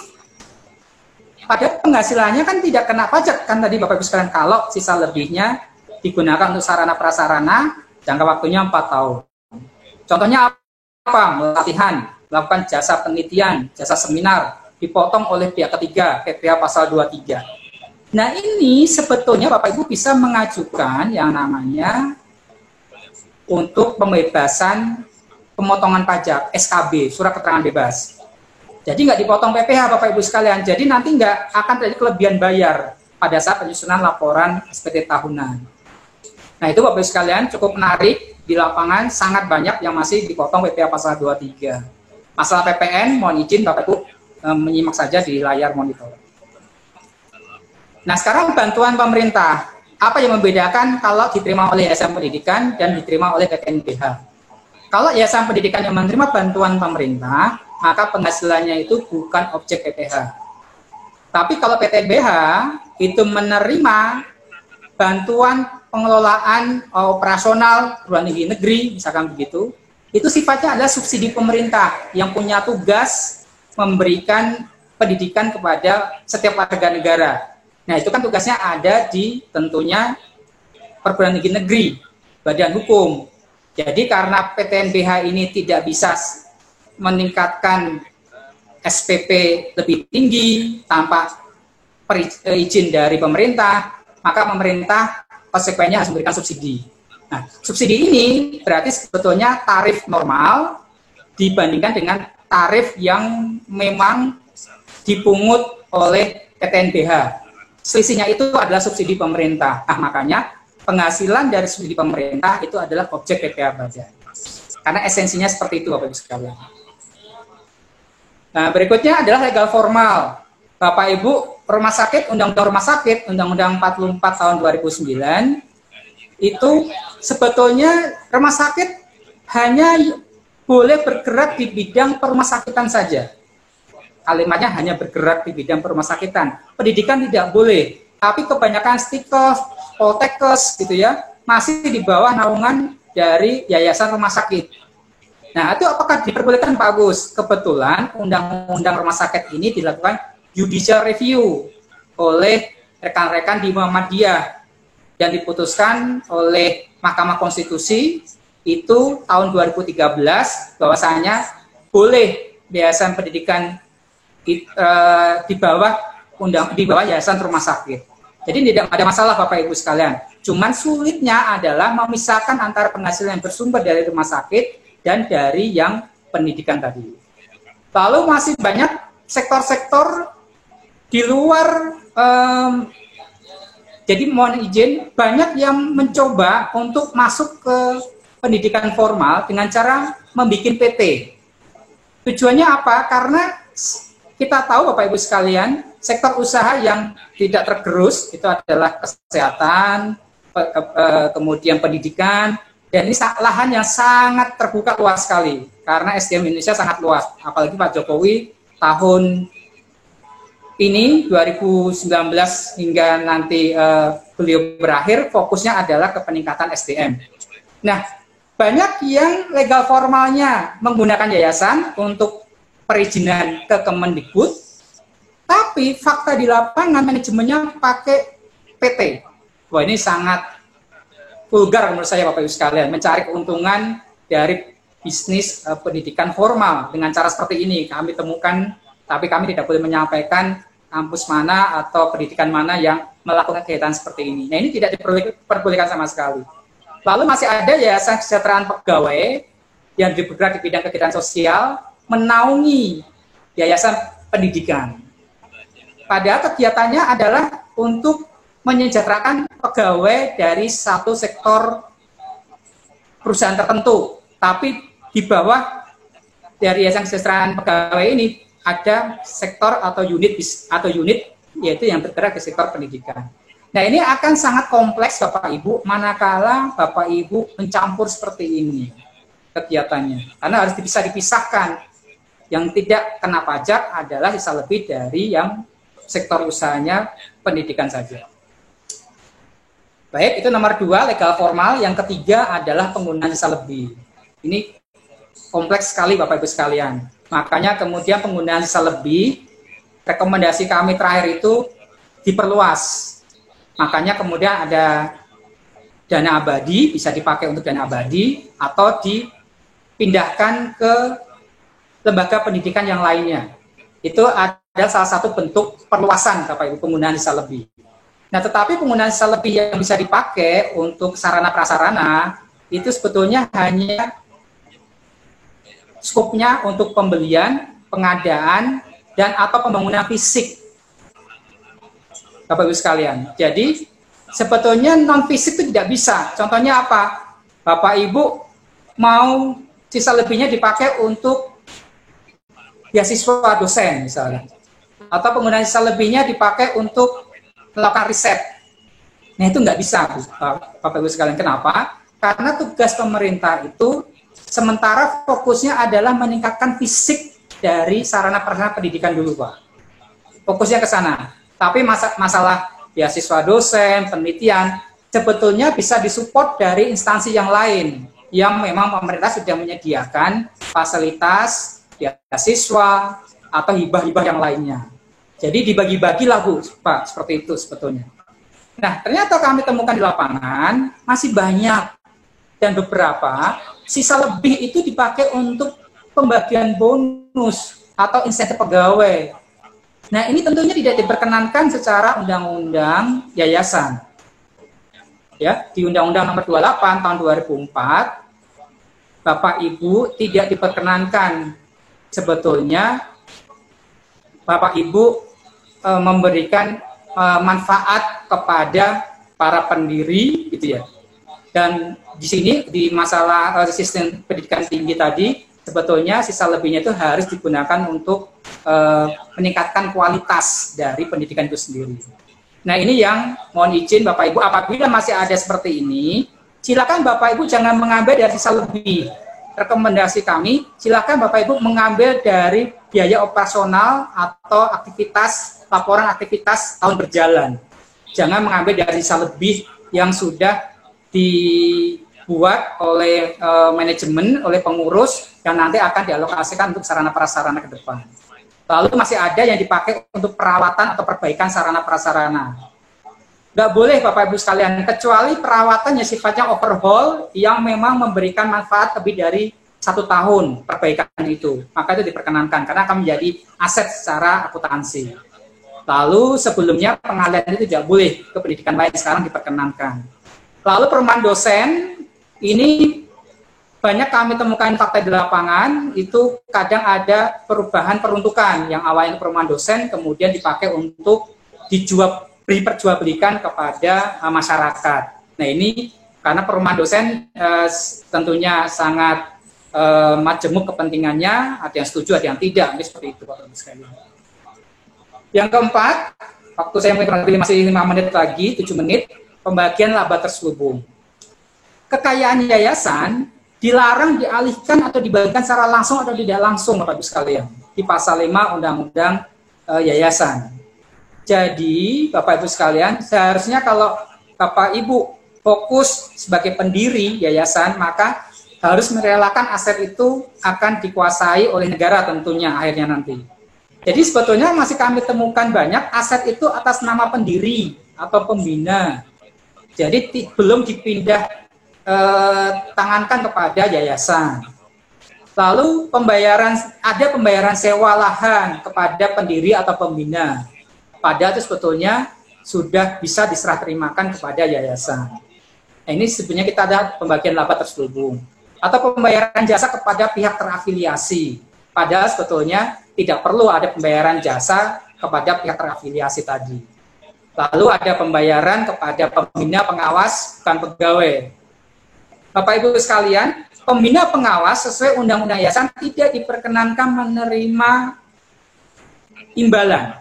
Padahal penghasilannya kan tidak kena pajak kan tadi Bapak Ibu sekalian, kalau sisa lebihnya digunakan untuk sarana prasarana jangka waktunya 4 tahun. Contohnya apa? Pelatihan, melakukan jasa penelitian, jasa seminar, dipotong oleh pihak ketiga, PPh pasal 23. Nah, ini sebetulnya Bapak Ibu bisa mengajukan yang namanya untuk pembebasan pemotongan pajak, SKB, surat keterangan bebas. Jadi nggak dipotong PPh Bapak Ibu sekalian, jadi nanti nggak akan terjadi kelebihan bayar pada saat penyusunan laporan SPT tahunan. Nah itu Bapak Ibu sekalian cukup menarik, di lapangan sangat banyak yang masih dipotong PPh pasal 23. Masalah PPN, mohon izin Bapak Ibu menyimak saja di layar monitor. Nah sekarang bantuan pemerintah. Apa yang membedakan kalau diterima oleh Yayasan Pendidikan dan diterima oleh PTNBH? Kalau Yayasan Pendidikan yang menerima bantuan pemerintah, maka penghasilannya itu bukan objek PPh. Tapi kalau PTNBH itu menerima bantuan pengelolaan operasional perguruan tinggi negeri, misalkan begitu, itu sifatnya adalah subsidi pemerintah yang punya tugas memberikan pendidikan kepada setiap warga negara. Nah, itu kan tugasnya ada di tentunya perguruan tinggi negeri, badan hukum. Jadi karena PTNBH ini tidak bisa meningkatkan SPP lebih tinggi tanpa izin dari pemerintah, maka pemerintah konsekuensinya harus memberikan subsidi. Nah, subsidi ini berarti sebetulnya tarif normal dibandingkan dengan tarif yang memang dipungut oleh PTNBH. Selisihnya itu adalah subsidi pemerintah. Nah, makanya penghasilan dari subsidi pemerintah itu adalah objek PPh pajak. Karena esensinya seperti itu Bapak Ibu sekalian. Nah, berikutnya adalah legal formal. Bapak Ibu, rumah sakit, Undang-Undang Rumah Sakit, Undang-Undang 44 tahun 2009, itu sebetulnya rumah sakit hanya boleh bergerak di bidang perumahsakitan saja. Kalimatnya hanya bergerak di bidang perumahsakitan. Pendidikan tidak boleh, tapi kebanyakan stikes, poltekkes gitu ya, masih di bawah naungan dari yayasan rumah sakit. Nah, itu apakah diperbolehkan Pak Agus? Kebetulan undang-undang rumah sakit ini dilakukan judicial review oleh rekan-rekan di Muhammadiyah dan diputuskan oleh Mahkamah Konstitusi itu tahun 2013 bahwasanya boleh yayasan pendidikan di bawah yayasan rumah sakit. Jadi tidak ada masalah Bapak Ibu sekalian. Cuman sulitnya adalah memisahkan antara penghasilan yang bersumber dari rumah sakit dan dari yang pendidikan tadi. Lalu masih banyak sektor-sektor di luar. Jadi mohon izin, banyak yang mencoba untuk masuk ke pendidikan formal dengan cara membuat PT. Tujuannya apa? Karena kita tahu Bapak Ibu sekalian, sektor usaha yang tidak tergerus itu adalah kesehatan, kemudian pendidikan, dan ini lahan yang sangat terbuka luas sekali karena SDM Indonesia sangat luas. Apalagi Pak Jokowi tahun ini 2019 hingga nanti beliau berakhir fokusnya adalah ke peningkatan SDM. Nah, banyak yang legal formalnya menggunakan yayasan untuk perizinan ke Kemendikbud, tapi fakta di lapangan manajemennya pakai PT. Wah, ini sangat vulgar menurut saya Bapak Ibu sekalian, mencari keuntungan dari bisnis pendidikan formal dengan cara seperti ini. Kami temukan, tapi kami tidak boleh menyampaikan kampus mana atau pendidikan mana yang melakukan kegiatan seperti ini. Nah, ini tidak diperbolehkan sama sekali. Lalu masih ada yayasan kesejahteraan pegawai yang bergerak di bidang kegiatan sosial, menaungi yayasan pendidikan. Padahal kegiatannya adalah untuk menyejahterakan pegawai dari satu sektor perusahaan tertentu. Tapi di bawah dari Yayasan Kesejahteraan Pegawai ini ada sektor atau unit yaitu yang bergerak di sektor pendidikan. Nah, ini akan sangat kompleks Bapak Ibu manakala Bapak Ibu mencampur seperti ini kegiatannya. Karena harus bisa dipisahkan. Yang tidak kena pajak adalah sisa lebih dari yang sektor usahanya pendidikan saja. Baik, itu nomor 2, legal formal. Yang ketiga adalah penggunaan sisa lebih. Ini kompleks sekali Bapak Ibu sekalian. Makanya kemudian penggunaan sisa lebih, rekomendasi kami terakhir itu diperluas. Makanya kemudian ada dana abadi, bisa dipakai untuk dana abadi, atau dipindahkan ke lembaga pendidikan yang lainnya. Itu ada salah satu bentuk perluasan Bapak Ibu penggunaan sisa lebih. Nah, tetapi penggunaan sisa lebih yang bisa dipakai untuk sarana prasarana itu sebetulnya hanya skopnya untuk pembelian, pengadaan, dan atau pembangunan fisik. Bapak Ibu sekalian. Jadi sebetulnya non fisik itu tidak bisa. Contohnya apa? Bapak Ibu mau sisa lebihnya dipakai untuk beasiswa dosen misalnya. Atau penggunaan sisa lebihnya dipakai untuk melakukan riset. Nah, itu nggak bisa, Bapak Ibu sekalian. Kenapa? Karena tugas pemerintah itu sementara fokusnya adalah meningkatkan fisik dari sarana prasarana pendidikan dulu, Pak. Fokusnya ke sana. Tapi masalah beasiswa dosen, penelitian, sebetulnya bisa disupport dari instansi yang lain yang memang pemerintah sudah menyediakan fasilitas beasiswa atau hibah-hibah yang lainnya. Jadi dibagi-bagilah Bu, Pak, seperti itu sebetulnya. Nah, ternyata kami temukan di lapangan masih banyak dan beberapa sisa lebih itu dipakai untuk pembagian bonus atau insentif pegawai. Nah, ini tentunya tidak diperkenankan secara undang-undang yayasan. Ya, di Undang-Undang Nomor 28 tahun 2004, Bapak Ibu tidak diperkenankan sebetulnya Bapak Ibu memberikan manfaat kepada para pendiri gitu ya. Dan di sini di masalah sistem pendidikan tinggi tadi sebetulnya sisa lebihnya itu harus digunakan untuk meningkatkan kualitas dari pendidikan itu sendiri. Nah, ini yang mohon izin Bapak Ibu, apabila masih ada seperti ini, silakan Bapak Ibu jangan mengambil dari sisa lebih. Rekomendasi kami, silakan Bapak Ibu mengambil dari biaya operasional atau aktivitas, laporan aktivitas tahun berjalan. Jangan mengambil dari sisa lebih yang sudah dibuat oleh manajemen, oleh pengurus, yang nanti akan dialokasikan untuk sarana prasarana ke depan. Lalu masih ada yang dipakai untuk perawatan atau perbaikan sarana prasarana. Nggak boleh Bapak Ibu sekalian, kecuali perawatan yang sifatnya overhaul yang memang memberikan manfaat lebih dari 1 tahun perbaikan itu. Maka itu diperkenankan karena akan menjadi aset secara akuntansi. Lalu sebelumnya pengalian itu tidak boleh ke pendidikan lain, sekarang diperkenankan. Lalu perumahan dosen, ini banyak kami temukan fakta di lapangan, itu kadang ada perubahan peruntukan yang awalnya perumahan dosen kemudian dipakai untuk diperjualbelikan kepada masyarakat. Nah, ini karena perumahan dosen tentunya sangat majemuk kepentingannya, ada yang setuju, ada yang tidak, ini seperti itu Bapak Ibu sekalian. Yang keempat, waktu saya mungkin masih 5 menit lagi, 7 menit, pembagian laba terselubung. Kekayaan yayasan dilarang dialihkan atau dibagikan secara langsung atau tidak langsung Bapak Ibu sekalian di pasal 5 Undang-Undang Yayasan. Jadi Bapak Ibu sekalian, seharusnya kalau Bapak Ibu fokus sebagai pendiri yayasan, maka harus merelakan aset itu akan dikuasai oleh negara tentunya akhirnya nanti. Jadi sebetulnya masih kami temukan banyak aset itu atas nama pendiri atau pembina. Jadi belum dipindah tangankan kepada yayasan. Lalu ada pembayaran sewa lahan kepada pendiri atau pembina. Padahal itu sebetulnya sudah bisa diserah terimakan kepada yayasan. Nah, ini sebenarnya kita ada pembagian laba terselubung. Atau pembayaran jasa kepada pihak terafiliasi. Padahal sebetulnya tidak perlu ada pembayaran jasa kepada pihak terafiliasi tadi. Lalu ada pembayaran kepada pembina pengawas bukan pegawai. Bapak Ibu sekalian, pembina pengawas sesuai Undang-Undang Yayasan tidak diperkenankan menerima imbalan.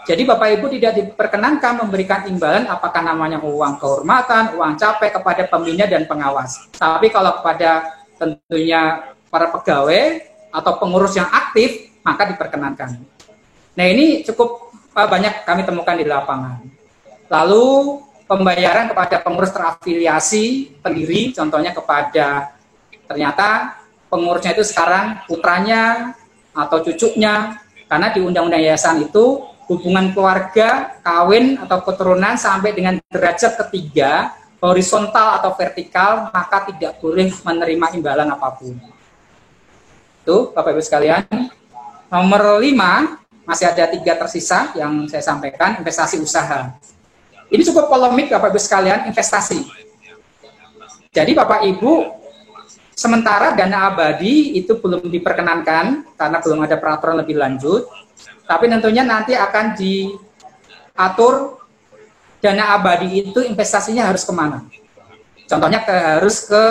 Jadi Bapak Ibu tidak diperkenankan memberikan imbalan apakah namanya uang kehormatan, uang capek kepada pembina dan pengawas. Tapi kalau kepada tentunya para pegawai atau pengurus yang aktif, maka diperkenankan. Nah ini cukup banyak kami temukan di lapangan. Lalu pembayaran kepada pengurus terafiliasi pendiri, contohnya kepada ternyata pengurusnya itu sekarang putranya atau cucunya, karena di Undang-Undang Yayasan itu hubungan keluarga, kawin atau keturunan sampai dengan derajat ketiga, horizontal atau vertikal, maka tidak boleh menerima imbalan apapun. Itu Bapak Ibu sekalian. Nomor 5, masih ada 3 tersisa yang saya sampaikan, investasi usaha. Ini cukup polemik Bapak Ibu sekalian, investasi. Jadi Bapak Ibu, sementara dana abadi itu belum diperkenankan, karena belum ada peraturan lebih lanjut, tapi tentunya nanti akan diatur dana abadi itu investasinya harus kemana. Contohnya harus ke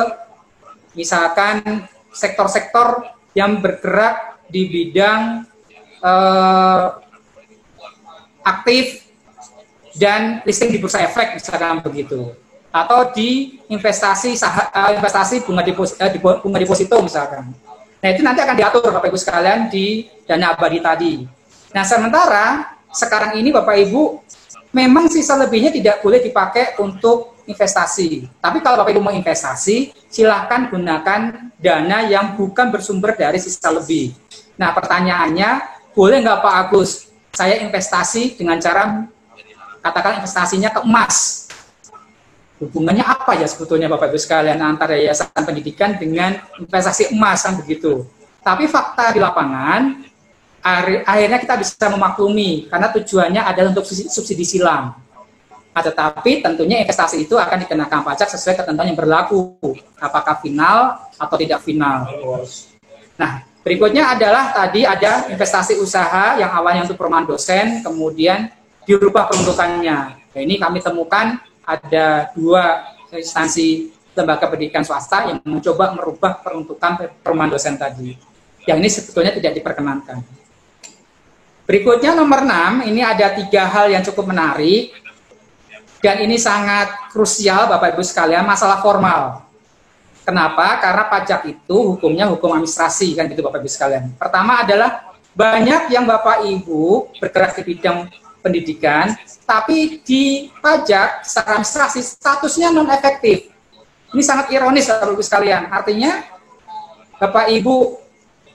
misalkan sektor-sektor yang bergerak di bidang aktif dan listing di bursa efek misalkan begitu. Atau di investasi bunga deposito misalkan. Nah itu nanti akan diatur Bapak Ibu sekalian di dana abadi tadi. Nah, sementara sekarang ini Bapak Ibu memang sisa lebihnya tidak boleh dipakai untuk investasi. Tapi kalau Bapak Ibu mau investasi, silahkan gunakan dana yang bukan bersumber dari sisa lebih. Nah, pertanyaannya, boleh nggak Pak Agus, saya investasi dengan cara, katakan investasinya ke emas. Hubungannya apa ya sebetulnya Bapak Ibu sekalian antara yayasan pendidikan dengan investasi emas kan begitu. Tapi fakta di lapangan, akhirnya kita bisa memaklumi karena tujuannya adalah untuk subsidi silang. Tetapi tentunya investasi itu akan dikenakan pajak sesuai ketentuan yang berlaku, apakah final atau tidak final. Nah, berikutnya adalah tadi ada investasi usaha yang awalnya untuk perumahan dosen, kemudian dirubah peruntukannya. Nah, ini kami temukan ada 2 instansi lembaga pendidikan swasta yang mencoba merubah peruntukan perumahan dosen tadi. Yang ini sebetulnya tidak diperkenankan. Berikutnya nomor 6, ini ada 3 hal yang cukup menarik dan ini sangat krusial Bapak Ibu sekalian, masalah formal. Kenapa? Karena pajak itu hukumnya hukum administrasi kan gitu Bapak Ibu sekalian. Pertama adalah banyak yang Bapak Ibu bergerak di bidang pendidikan, tapi di pajak secara administrasi statusnya non efektif. Ini sangat ironis Bapak Ibu sekalian. Artinya Bapak Ibu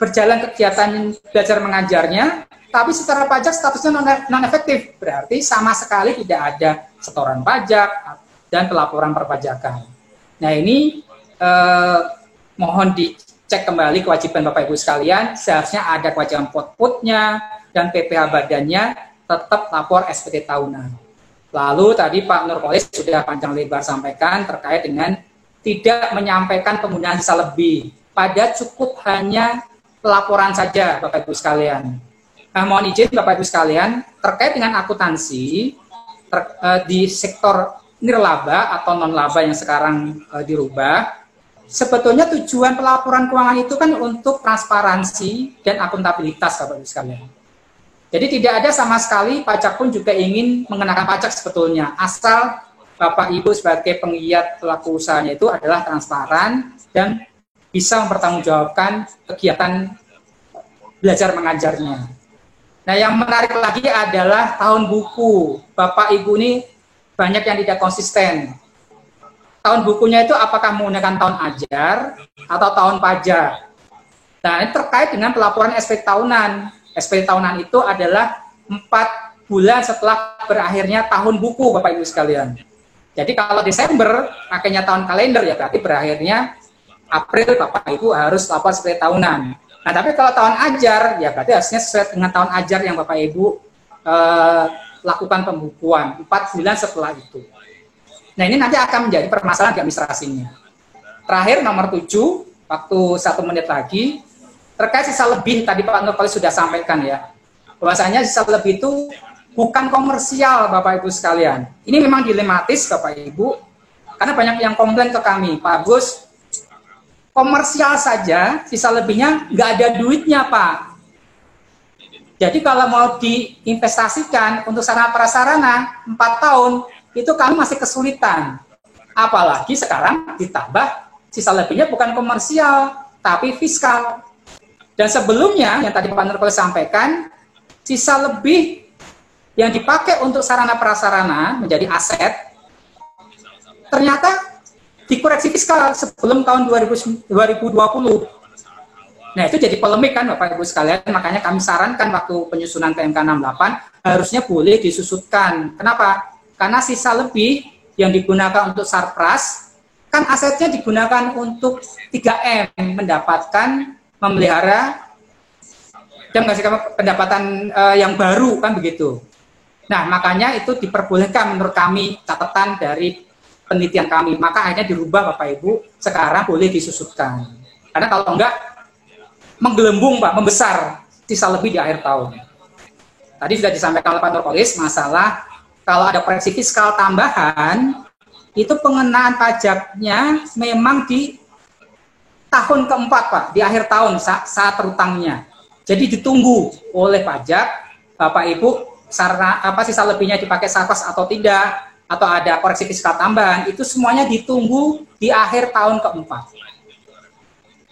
berjalan kegiatan belajar mengajarnya, tapi secara pajak statusnya non-efektif, berarti sama sekali tidak ada setoran pajak dan pelaporan perpajakan. Nah ini mohon dicek kembali kewajiban Bapak Ibu sekalian, seharusnya ada kewajiban potputnya dan PPh badannya tetap lapor SPT tahunan. Lalu tadi Pak Nurkolis sudah panjang lebar sampaikan terkait dengan tidak menyampaikan penggunaan sisa lebih, pada cukup hanya pelaporan saja Bapak Ibu sekalian. Nah, mohon izin Bapak Ibu sekalian, terkait dengan akuntansi di sektor nirlaba atau non-laba yang sekarang dirubah, sebetulnya tujuan pelaporan keuangan itu kan untuk transparansi dan akuntabilitas Bapak Ibu sekalian. Jadi tidak ada sama sekali pajak pun juga ingin mengenakan pajak sebetulnya, asal Bapak Ibu sebagai penggiat pelaku usahanya itu adalah transparan dan bisa mempertanggungjawabkan kegiatan belajar mengajarnya. Nah, yang menarik lagi adalah tahun buku. Bapak Ibu ini banyak yang tidak konsisten. Tahun bukunya itu apakah menggunakan tahun ajar atau tahun pajak. Nah, ini terkait dengan pelaporan SPT tahunan. SPT tahunan itu adalah 4 bulan setelah berakhirnya tahun buku, Bapak Ibu sekalian. Jadi kalau Desember, pakainya tahun kalender, ya berarti berakhirnya April, Bapak Ibu harus lapor SPT tahunan. Nah, tapi kalau tahun ajar, ya berarti harusnya sesuai dengan tahun ajar yang Bapak Ibu lakukan pembukuan 4 bulan setelah itu. Nah, ini nanti akan menjadi permasalahan di administrasinya. Terakhir, nomor 7, waktu 1 menit lagi, terkait sisa lebih, tadi Pak Nurkolis sudah sampaikan ya, bahwasanya sisa lebih itu bukan komersial Bapak Ibu sekalian. Ini memang dilematis Bapak Ibu, karena banyak yang komplain ke kami, Pak Agus, komersial saja, sisa lebihnya nggak ada duitnya, Pak. Jadi kalau mau diinvestasikan untuk sarana prasarana 4 tahun, itu kami masih kesulitan. Apalagi sekarang ditambah sisa lebihnya bukan komersial, tapi fiskal. Dan sebelumnya, yang tadi Pak Nurul sampaikan, sisa lebih yang dipakai untuk sarana prasarana menjadi aset, ternyata dikoreksi fiskal sebelum tahun 2020. Nah, itu jadi polemik kan Bapak Ibu sekalian, makanya kami sarankan waktu penyusunan PMK 68 harusnya boleh disusutkan. Kenapa? Karena sisa lebih yang digunakan untuk sarpras, kan asetnya digunakan untuk 3M, mendapatkan, memelihara, dan menghasilkan pendapatan yang baru, kan begitu. Nah, makanya itu diperbolehkan menurut kami, catatan dari penelitian kami. Maka akhirnya dirubah Bapak Ibu, sekarang boleh disusutkan. Karena kalau enggak, menggelembung Pak, membesar sisa lebih di akhir tahun. Tadi sudah disampaikan oleh Pak Nurkolis, masalah kalau ada koreksi fiskal tambahan, itu pengenaan pajaknya memang di tahun keempat Pak, di akhir tahun saat terutangnya. Jadi ditunggu oleh pajak, Bapak Ibu, sisa lebihnya dipakai sarpras atau tidak, atau ada koreksi fiskal tambahan, itu semuanya ditunggu di akhir tahun keempat.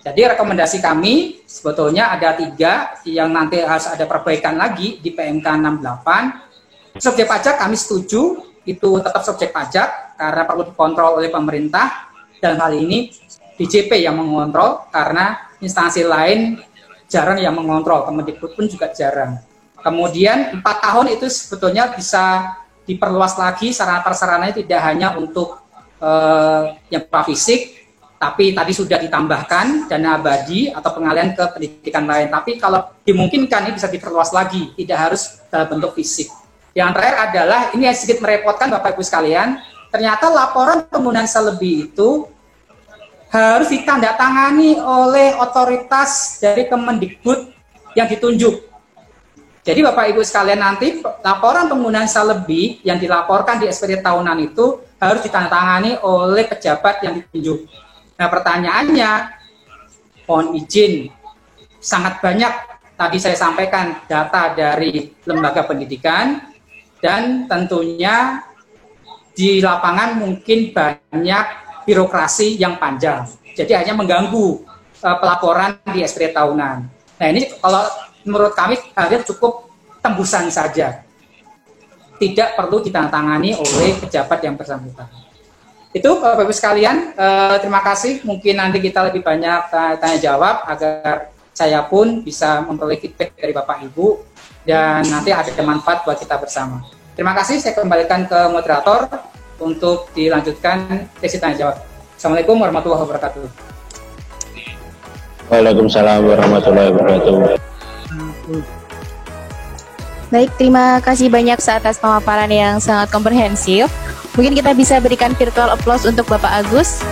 Jadi rekomendasi kami sebetulnya ada 3 yang nanti harus ada perbaikan lagi di PMK 68. Subjek pajak kami setuju, itu tetap subjek pajak karena perlu dikontrol oleh pemerintah, dan hal ini DJP yang mengontrol karena instansi lain jarang yang mengontrol, Kemendikbud pun juga jarang. Kemudian 4 tahun itu sebetulnya bisa diperluas lagi, sarana prasarananya tidak hanya untuk yang fisik, tapi tadi sudah ditambahkan dana abadi atau pengalian ke pendidikan lain. Tapi kalau dimungkinkan ini bisa diperluas lagi, tidak harus dalam bentuk fisik. Yang terakhir adalah, ini sedikit merepotkan Bapak Ibu sekalian, ternyata laporan penggunaan selebih itu harus ditandatangani oleh otoritas dari Kemendikbud yang ditunjuk. Jadi Bapak Ibu sekalian, nanti laporan penggunaan selebih yang dilaporkan di SPT tahunan itu harus ditandatangani oleh pejabat yang ditunjuk. Nah, pertanyaannya, mohon izin, sangat banyak tadi saya sampaikan data dari lembaga pendidikan, dan tentunya di lapangan mungkin banyak birokrasi yang panjang. Jadi hanya mengganggu pelaporan di SPT tahunan. Nah, ini kalau menurut kami harusnya cukup tembusan saja. Tidak perlu ditandatangani oleh pejabat yang bersangkutan. Itu Bapak Ibu sekalian, terima kasih. Mungkin nanti kita lebih banyak tanya jawab agar saya pun bisa memperoleh feedback dari Bapak Ibu dan nanti ada manfaat buat kita bersama. Terima kasih, saya kembalikan ke moderator untuk dilanjutkan sesi tanya jawab. Assalamualaikum warahmatullahi wabarakatuh. Waalaikumsalam warahmatullahi wabarakatuh. Baik, terima kasih banyak atas pemaparan yang sangat komprehensif. Mungkin kita bisa berikan virtual applause untuk Bapak Agus.